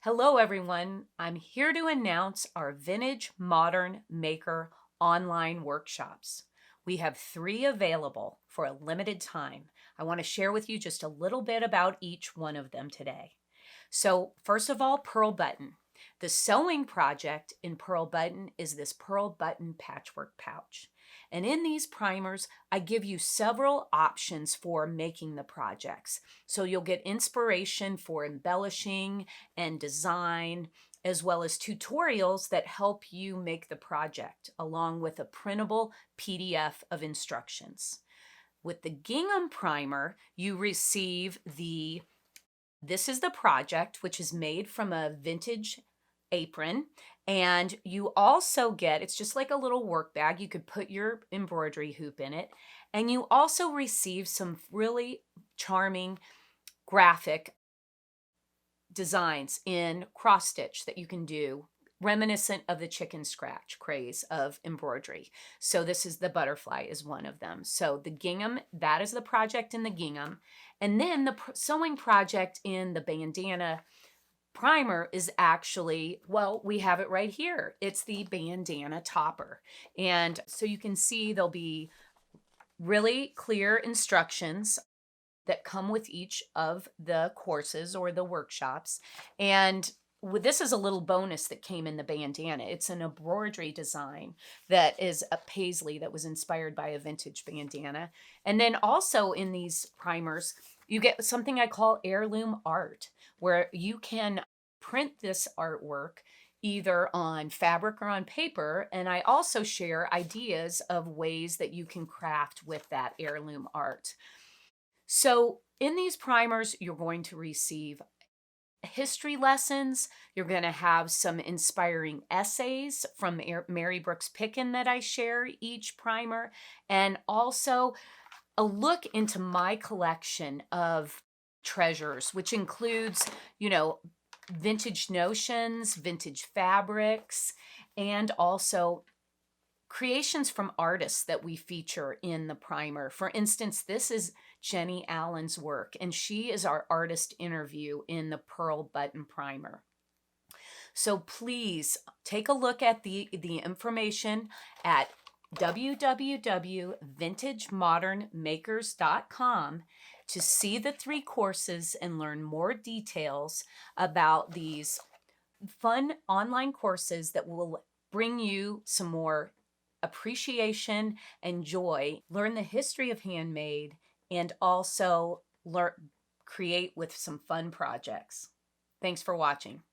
Hello, everyone. I'm here to announce our Vintage Modern Maker online workshops. We have 3 available for a limited time. I want to share with you just a little bit about each one of them today. So, first of all, Pearl Button. The sewing project in Pearl Button is this Pearl Button patchwork pouch. And in these primers, I give you several options for making the projects. So you'll get inspiration for embellishing and design, as well as tutorials that help you make the project, along with a printable PDF of instructions. With the gingham primer, you receive this is the project, which is made from a vintage apron. And you also get, it's just like a little work bag. You could put your embroidery hoop in it. And you also receive some really charming graphic designs in cross stitch that you can do, reminiscent of the chicken scratch craze of embroidery. So this is the butterfly is one of them. So the gingham, that is the project in the gingham. And then the sewing project in the bandana primer is actually, well, we have it right here. It's the bandana topper. And so you can see there'll be really clear instructions that come with each of the courses or the workshops. And this is a little bonus that came in the bandana. It's an embroidery design that is a paisley that was inspired by a vintage bandana. And then also in these primers, you get something I call heirloom art, where you can print this artwork either on fabric or on paper. And I also share ideas of ways that you can craft with that heirloom art. So in these primers, you're going to receive history lessons. You're going to have some inspiring essays from Mary Brooks Picken that I share each primer, and also a look into my collection of treasures, which includes, vintage notions, vintage fabrics, and also creations from artists that we feature in the primer. For instance, this is Jenny Allen's work, and she is our artist interview in the Pearl Button primer. So please take a look at the information at www.vintagemodernmakers.com to see the 3 courses and learn more details about these fun online courses that will bring you some more appreciation and joy, learn the history of handmade, and also create with some fun projects. Thanks for watching.